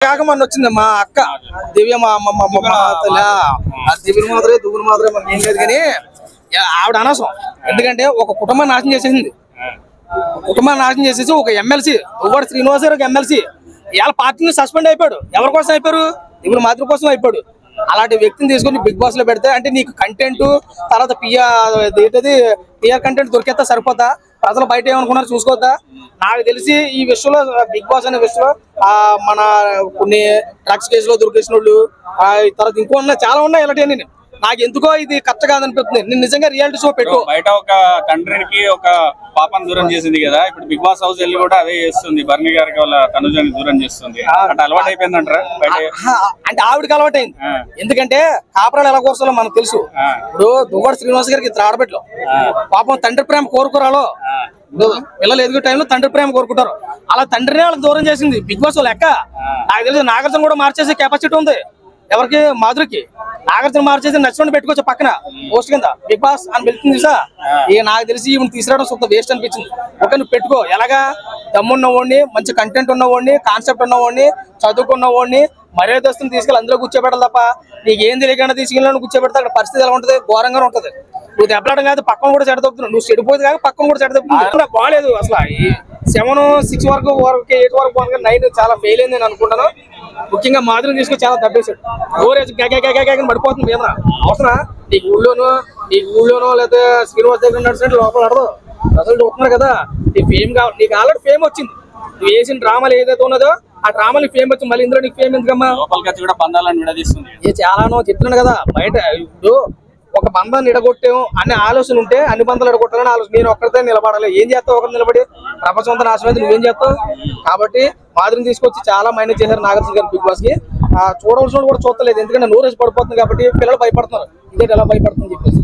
కాక మొన్న వచ్చింది మా అక్క దివ్య దివ్యులు మాత్రమే దువ్వులు మాత్రమే మనకి ఏం లేదు కానీ ఆవిడ అనవసరం. ఎందుకంటే ఒక కుటుంబాన్ని నాశనం చేసేసింది. కుటుంబాన్ని నాశనం చేసేసి ఒక ఎమ్మెల్సీ దువ్వాడ శ్రీనివాస్ గారు ఎమ్మెల్సీ ఇవాళ పార్టీని సస్పెండ్ అయిపోయాడు. ఎవరి కోసం అయిపోయారు? దివ్యుల మాతృ కోసం అయిపోయాడు. అలాంటి వ్యక్తిని తీసుకొని బిగ్ బాస్ లో పెడితే అంటే నీకు కంటెంట్ తర్వాత పిఆర్ కంటెంట్ దొరికేస్తా సరిపోతా? ప్రజలు బయట ఏమనుకున్నారు చూసుకోవద్దా? నాకు తెలిసి ఈ విషయంలో బిగ్ బాస్ అనే విషయంలో మన కొన్ని డ్రగ్స్ కేసులో దొరికేసిన వాళ్ళు తర్వాత ఇంకో చాలా ఉన్నాయి. ఇలాంటి నాకు ఎందుకో ఇది కరెక్ట్ కాదనిపిస్తుంది. నేను నిజంగా రియాలిటీ షో పెట్టు. బయట ఒక తండ్రికి ఒక పాపను దూరం చేసింది కదా, ఇప్పుడు బిగ్ బాస్ హౌస్ వెళ్ళి కూడా అదే చేస్తుంది. బర్నీ గారికి వాళ్ళ తనుజాని దూరం చేస్తుంది. అంటే అలవాటు అయిపోయిందంటారా? అంటే ఆవిడకి అలవాటు అయింది. ఎందుకంటే కాపురాలు ఎలా కోర్సాలో మనకు తెలుసు. ఇప్పుడు దువ్వాడ శ్రీనివాస్ గారికి ఇద్దరు ఆడబిడ్డలు. పాపం తండ్రి ప్రేమ కోరుకోరాలో పిల్లలు ఎదుగు టైంలో తండ్రి ప్రేమ కోరుకుంటారు. అలా తండ్రినే వాళ్ళకి దూరం చేసింది బిగ్ బాస్ లెక్క. నాకు తెలిసి నాగార్జున కూడా మార్చేసే కెపాసిటీ ఉంది. ఎవరికి? మాధురికి. నాగార్జున మార్చేసి నచ్చిన పెట్టుకోవచ్చు పక్కన పోస్ట్ కింద బిగ్ బాస్ అని వెళ్తుంది సార్. ఇక నాకు తెలిసి ఈవెన్ తీసుకురావడం సొంత వేస్ట్ అనిపించింది. ఒక నువ్వు పెట్టుకో, ఎలాగా దమ్మున్నవాడిని, మంచి కంటెంట్ ఉన్నవాడిని, కాన్సెప్ట్ ఉన్నవాడిని, చదువుకున్నవాడిని, మర్యాదస్తుని తీసుకెళ్ళి అందులో కూర్చోబెట్టాలి తప్ప నీకు ఏం తెలియకుండా తీసుకెళ్ళి కూర్చోబెడతా అక్కడ పరిస్థితి ఎలా ఉంటుంది? ఘోరంగా ఉంటుంది. నువ్వు దెబ్బలాడడం కాదు, పక్కన కూడా చెడదొప్పుతున్నావు. నువ్వు చెడిపోయింది కాక పక్కన కూడా చెడదొప్పుతుంది. బాగాలేదు అసలు. 7, 6 వరకు 8 వరకు 9 చాలా ఫెయిల్ అయింది నేను అనుకుంటాను. ముఖ్యంగా మాధురిని తీసుకొని చాలా దెబ్బేశాడు. ఓరేజ్ పడిపోతుంది మీద. అవసరం నీకు ఊళ్ళోనో లేదా శ్రీనివాస్ దగ్గర నడిచినట్టు లోపల నడదు. అసలు చూస్తున్నారు కదా, నీ ఫేమ్ కావాలి. నీకు ఆల్రెడీ ఫేమ్ వచ్చింది. నువ్వు వేసిన డ్రామాలు ఏదైతే ఉన్నదో ఆ డ్రామాలు ఫేమ్ వచ్చింది. మళ్ళీ ఇందులో నీకు ఫేమ్ ఎందుకమ్మా? చాలానో చెప్తున్నాను కదా. బయట ఇప్పుడు ఒక బంధాన్ని ఎడగొట్టాము అనే ఆలోచన ఉంటే అన్ని బంధాలు ఎడగొట్టాలని ఆలోచన. నేను ఒక్కరితో నిలబడాలి. ఏం చేస్తావు? ఒకరు నిలబడి ప్రపంచం అంతా నాశనం అయితే నువ్వేం చేస్తావు? కాబట్టి మాధురిని తీసుకొచ్చి చాలా మైనస్ చేశారు నాగార్జున గారు బిగ్ బాస్ కి. చూడవలసిన కూడా చూడలేదు. ఎందుకంటే నోరేసి పడిపోతుంది కాబట్టి పిల్లలు భయపడుతున్నారు. ఇదే ఎలా భయపడుతుందని చెప్పేసి